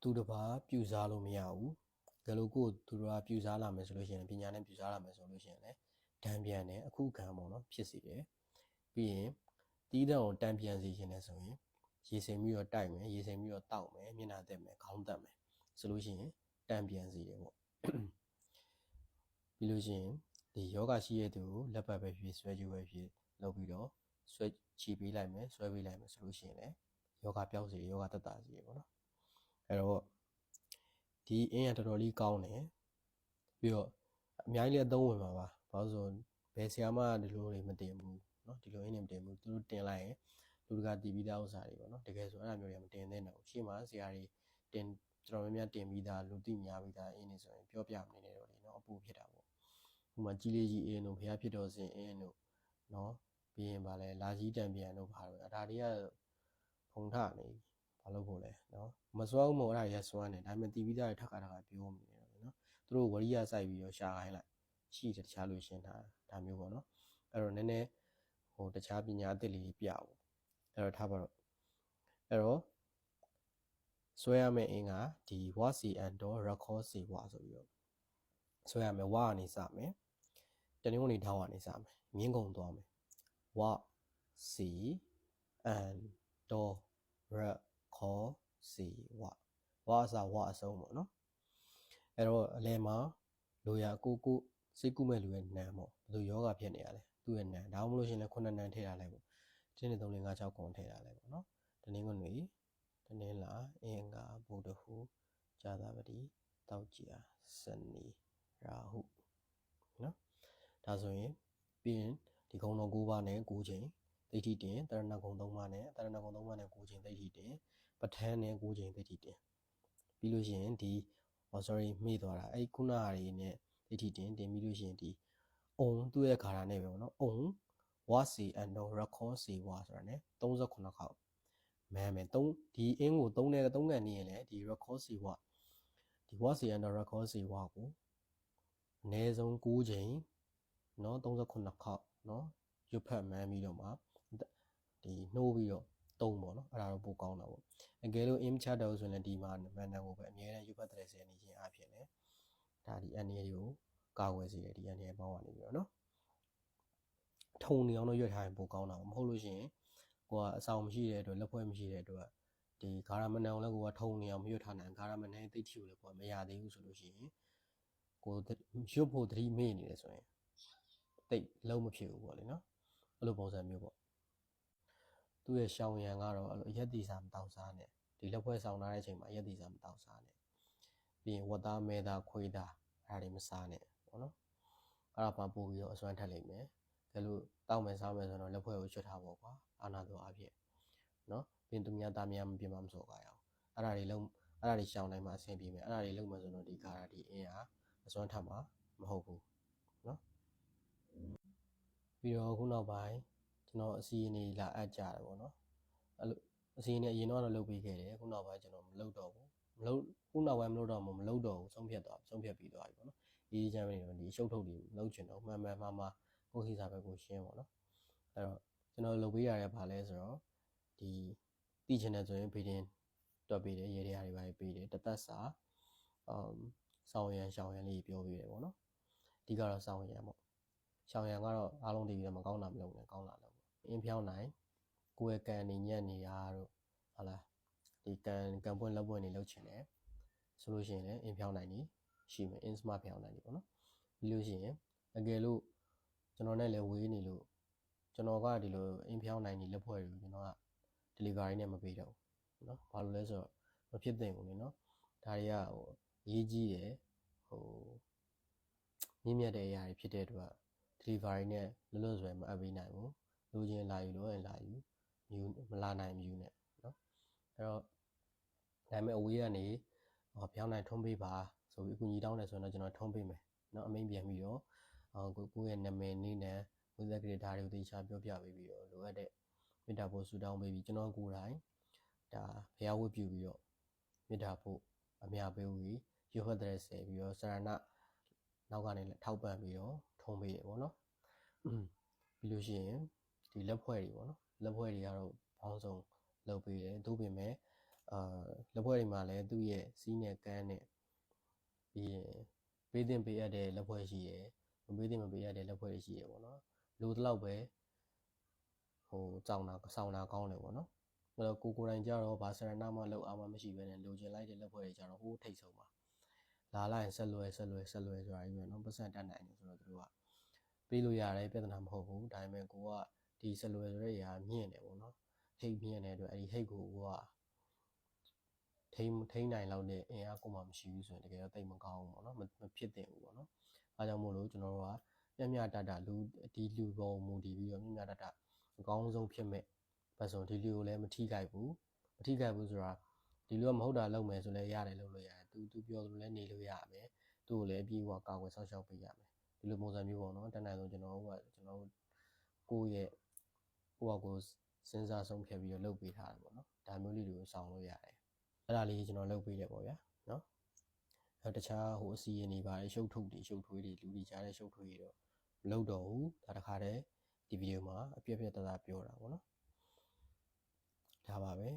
သူတစ်ပါးပြူစားလို့မရဘူးဒါလို့ကိုသူတစ်ပါးပြူစားလာမယ်ဆိုလို့ရှိရင်ပညာနဲ့ပြူစားလာမယ်ဆိုလို့ရှိရင်လည်းတံပြန်နဲ့အခုခံပေါ့နော်ဖြစ်စေတယ်ပြီးရင်တီးတဲ့ကိုတံပြန်စီခြင်းနဲ့ဆိုရင်ရေစိမ်ပြီးတော့တိုက်မယ်ရေစိမ်ပြီးတော့တောက်မယ်မျက်နှာတက်မယ်ခေါင်းတက်မယ်ဆိုလို့ရှိရင်တံပြန်စီတယ်ပေါ့ပြီးလို့ရှိရင်ဒီယောဂရှိရတဲ့သူကိုလက်ပတ်ပဲဖြစ်ဆွဲကြည့်ပဲဖြစ်လုပ်ပြီးတော့ဆွဲချီပေးလိုက်မယ်ဆွဲပေးလိုက်မယ်ဆိုလို့ရှိရင်လည်းယောဂပျောက်စေယောဂတက်တာစေပေါ့နော်အဲ့တော့ဒီအင်းရတော်တော်လေးကောင်းတယ်ပြီးတော့အများကြီးလည်းအသုံးဝင်ပါပါဘာလို့ဆိုဘယ်ဆရာမဒီလိုတွေမတင်ဘူးเนาะဒီလိုအင်းတွေမတင်ဘူးသူတို့တင်လိုက်ရင်လူတကာတည်ပြီးသားဥစ္စာတွေပေါ့နော်တကယ်ဆိုအဲ့လိုမျိုးတွေမတင်သင့်တော့ဘူးရှေ့မှာဆရာတွေတင်ကျွန်တော်များများတင်ပြီးသားလူသိများပြီးသားအင်းတွေဆိုရင်ပြောပြမနေတော့လေเนาะအပူဖြစ်တာပေါ့ဥမာကြီးလေးကြီးအင်းတို့ဖျားဖြစ်တော်စင်အင်းတို့เนาะပြီးရင်ဗာလဲလာကြီးတံပြန်တို့ဘာလို့ဒါတွေကဖုံထနေဘာလို့ဖို့လဲเนาะမစွမ်းဘူးမို့အဲ့ဒါရစွမ်းတယ်ဒါပေမဲ့တည်ပြီးသားတွေထပ်ခါထပ်ခါပြောမနေတော့လေเนาะသူတို့ဝရိယစိုက်ပြီးတော့ရှာခိုင်းလိုက်ရှိတယ်တခြားလူရှင်းတာဒါမျိုးပေါ့နော်အဲ့တော့နည်းနည်းဟိုတခြားပညာအသစ်လေးပြပေါ့အဲ့တော့ထားပါတော့အဲ့တော့ဆွဲရမယ့်အင်းကဒီဝါစီအန်တော့ရခေါ်စီဝါဆိုပြီးတော့ဆွဲရမယ်ဝါကနေစမယ်တနည်းကနေထောင်းကနေစမယ်မြင်းကုံသွားမယ်ဝါစီအန်တော့ရခေါ်စီဝါဝါအစဝါအဆုံးပေါ့နော်အဲ့တော့အလဲမှာလိုရကိုစိတ်ကူးမဲ့လူရဲ့နံပေါ့ဘယ်လိုယောဂဖြစ်နေရလဲသူ့ရဲ့နံဒါမှမဟုတ်ရှင်လည်းခုနှစ်နံထည့်ထားလိုက်ပေါ့တင်းနေ3 4 5 6ခုထည့်ထားလိုက်ပေါ့နော်တနင်္ဂနွေတနင်္လာအင်္ဂါဗုဒ္ဓဟူကြာသပတေးတောက်ကြာစနေရာဟုနော်ဒါဆိုရင်ပြီးရင်ဒီကုံတော်9ပါးနဲ့9ချိန်ဒိဋ္ဌိတင်တရဏဂုံ3ပါးနဲ့တရဏဂုံ3ပါးနဲ့9ချိန်ဒိဋ္ဌိတင်ပဋ္ဌာန်းနဲ့9ချိန်ဒိဋ္ဌိတင်ပြီးလို့ရှိရင်ဒီsorry မေ့သွားတာအဲ့ခုနဟာတွေနဲ့ဒိဋ္ဌိတင်ပြီးလို့ရှိရင်ဒီအုံသူ့ရဲ့ခါရနဲ့ပဲပေါ့နော်အုံဝါစီအန်တော့ရခေါ်စီဝါဆိုတာ ਨੇ 38ခေါက်မဲမယ်ဒီအင်းကို3နဲ့3ကန်နေရင်လေဒီ record စီဝဒီဝါစီအန်တော့ record စီဝကိုအနည်းဆုံး9ချိန်เนาะ38ခေါက်เนาะရွတ်ဖတ်မှန်းပြီးတော့မှဒီနှိုးပြီးတော့တုံးပေါ့เนาะအဲ့ဒါတော့ပိုကောင်းတာပေါ့အကယ်လို့ image တော့ဆိုရင်လည်းဒီမှာမန်တန်ကိုပဲအများနဲ့ရွတ်ဖတ်တဲ့ဆယ်နေခြင်းအဖြစ်လေဒါဒီအနေတွေကိုကာကွယ်စေတယ်ဒီအနေပေါင်းကနေပြီးတော့เนาะထုံနေအောင်တော့ရွတ်ထားရင်ပိုကောင်းတာမဟုတ်လို့ရှိရင်ကိုကအဆောင်မရှိတဲ့အတွက်လက်ဖွဲ့မရှိတဲ့အတွက်ဒီဂါရမနန်ကိုလည်းကိုကထုံနေအောင်မရွတ်ထားနိုင်ဂါရမနန်သိတိကိုလည်းကိုကမရသေးဘူးဆိုလို့ရှိရင်ကိုရွတ်ဖို့သတိမေ့နေတယ်ဆိုရင်တိတ်လုံးမဖြစ်ဘူးပေါ့လေနော်အဲ့လိုပုံစံမျိုးပေါ့သူ့ရဲ့ရှောင်ရံကတော့အဲ့လိုရက်တီစာမတောက်စားနဲ့ဒီလက်ဖွဲ့ဆောင်ထားတဲ့အချိန်မှာရက်တီစာမတောက်စားနဲ့ပြီးရင်ဝတ်သားမဲသားခွေးသားအဲ့ဒါတွေမစားနဲ့ပေါ့နော်အဲ့ဒါပါပို့ပြီးတော့အစွမ်းထက်လိမ့်မယ်ဒါလို့တောက်မယ်စားမယ်ဆိုတော့လက်ဖွဲ့ကိုချွတ်ထားပေါ့ကွာအာနာတော်အဖြစ်နော်ပြင်သူများသားများမပြင်မမစော်ကားရအောင်အဲ့ဒါတွေရှောင်နိုင်မှအဆင်ပြေမယ်အဲ့ဒါတွေလုံးမယ်ဆိုတော့ဒီခါရဒီအင်းဟာအစွမ်းထက်မှာမဟုတ်ဘူးနော်ပြီးတော့ခုနောက်ပိုင်းကျွန်တော်အစီအနေလာအပ်ကြတယ်ပေါ့နော်အဲ့လိုအစီအနေအရင်တော့လုပ်ပေးခဲ့တယ်ခုနောက်ပိုင်းကျွန်တော်မလုပ်တော့ဘူးခုနောက်ပိုင်းမလုပ်တော့ဘူးဆုံးဖြတ်ပြီးသွားပြီပေါ့နော်ဒီချမ်းနေတော့ဒီရှုပ်ထုတ်တွေလုပ်ချင်တော့မှန်မှာကိုယ့်ခိစားပဲကိုရှင်းပေါ့နော်အဲ့တော့ကျွန်တော်လုပ်ပေးရတယ်ဗာလဲဆိုတော့ဒီသိချင်တယ်ဆိုရင်ဗီဒီယိုတွက်ပေးတယ်ရေတွေအားတွေပါပေးတယ်တသက်စာဆောင်းရံရှောင်းရံလေးပြောပေးတယ်ပေါ့နော်အဓိကတော့ဆောင်းရံပေါ့ရှောင်းရံကတော့အားလုံးတည်ပြီးတော့မကောင်းတာမလုပ်နဲ့ကောင်းတာလုပ်ပေါ့အင်းဖြောင်းနိုင်ကိုယ့်ရဲ့ကန်နေညက်နေရတို့ဟုတ်လားဒီကန်ပွင့်လက်ပွင့်နေလုပ်ချင်တယ်ဆိုလို့ရှိရင်လည်းအင်းဖြောင်းနိုင်နေရှိမယ်အင်းစမဖြောင်းနိုင်နေပေါ့နော်ပြီးလို့ရှိရင်အကယ်လို့ကျွန်တော်နဲ့လည်းဝေးနေလို့ကျွန်တော်ကဒီလိုအင်းဖြောင်းနိုင်နေလက်ဖွဲ့တွေကိုကျွန်တော်က delivery နဲ့မပေးတော့ဘူးเนาะဘာလို့လဲဆိုတော့မဖြစ်သင့်ဘူးလေเนาะဒါတွေကဟိုရေးကြီးတယ်ဟိုမြင့်မြတ်တဲ့အရာတွေဖြစ်တဲ့အတွက် delivery နဲ့လွတ်ဆွဲမအပ်ပေးနိုင်ဘူးလူချင်းလာယူလို့ရင်လာယူမြူမလာနိုင်မြူနဲ့เนาะအဲ့တော့ဒါပေမဲ့အဝေးကနေဖြောင်းနိုင်ထုံးပေးပါဆိုပြီးအကူကြီးတောင်းတယ်ဆိုတော့ကျွန်တော်ထုံးပေးမယ်เนาะအမိန်ပြန်ပြီးတော့ကိုယ့်ရဲ့နာမည်နည်းနဲ့ဝိသက်ကလေးဓာတ်တွေကိုတေချာပြောပြပေးပြီးတော့လိုအပ်တဲ့မေတ္တာပို့ဆုတောင်းပေးပြီးကျွန်တော်ကိုယ်တိုင်ဒါဘုရားဝတ်ပြုပြီးတော့မေတ္တာပို့အမြပေးပြီးရွတ်ဖတ်တဲ့ဆယ်ပြီးတော့စရဏနောက်ကနေထောက်ပံ့ပြီးတော့ထုံးပေးတယ်ပေါ့နော်ပြီးလို့ရှိရင်ဒီလက်ဖွဲ့တွေပေါ့နော်လက်ဖွဲ့တွေကတော့ဘောင်းဆုံးလုပ်ပေးတယ်သို့ပေမဲ့ လက်ဖွဲ့တွေမှာလည်းသူ့ရဲ့စီးနဲ့ကန်းနဲ့ပြီးရင်ပေးတင်ပေးရတဲ့လက်ဖွဲ့ရှိရယ်မပေးတင်မပေးရတဲ့လက်ဖွဲ့တွေရှိရယ်ပေါ့နော်လိုတလောက်ပဲဟိုကြောင်တာဆောင်းတာကောင်းတယ်ပေါ့နော်အဲ့တော့ကိုယ်တိုင်ကြတော့ဘာဆရနာမှလောက်အားမမရှိဘဲနဲ့လိုချင်လိုက်တဲ့လက်ဖွဲ့တွေကြတော့ဟိုးထိတ်ဆုံးပါလာလိုက်ရင်ဆက်လွယ်ဆိုတာကြီးပဲเนาะပတ်စံတက်နိုင်တယ်ဆိုတော့သူတို့ကပေးလို့ရတယ်ပြဿနာမဟုတ်ဘူးဒါပေမဲ့ကိုကဒီဆက်လွယ်ဆိုတဲ့ຢာမြင့်တယ်ပေါ့နော်ဟိတ်မြင့်တဲ့အတွက်အဲ့ဒီဟိတ်ကိုကထိန်းနိုင်လောက်တဲ့အင်အားကိုမှမရှိဘူးဆိုရင်တကယ်တော့တိတ်မကောင်းဘူးပေါ့နော်မဖြစ်သင့်ဘူးပေါ့နော်အားကြောင့်မို့လို့ကျွန်တော်တို့ကမျှတတလူပုံမူတည်ပြီးတော့မျှတတအကောင်းဆုံးဖြစ်မဲ့ပတ်စုံဒီလူကိုလည်းမထိခိုက်ဘူးဆိုတာဒီလူကမဟုတ်တာလုပ်မယ်ဆိုလည်းရတယ်လုပ်လို့ရတယ်သူပြောလို့လည်းနေလို့ရမယ်သူ့ကိုလည်းအပြည့်အဝကာကွယ်ဆောက်ရှောက်ပေးရမယ်ဒီလိုပုံစံမျိုးပေါ့နော်တန်းနိုင်ဆုံးကျွန်တော်တို့ကိုယ့်ရဲ့ကိုစဉ်းစားဆုံးဖြတ်ပြီးတော့လုပ်ပေးထားတယ်ပေါ့နော်ဒါမျိုးလေးတွေကိုဆောင်လို့ရတယ်အဲ့ဒါလေးကျွန်တော်လုပ်ပေးတယ်ပေါ့ဗျာနော်အဲ့တခြားအစီအရင်တွေပါတယ်ရှုပ်ထွေးတွေလူတွေကြားတဲ့ရှုပ်ထွေးတွေတော့မလုပ်တော့ဘူးဒါတခါတည်းဒီဗီဒီယိုမှာအပြည့်သားပြောတာပေါ့နော်ဒါပါပဲ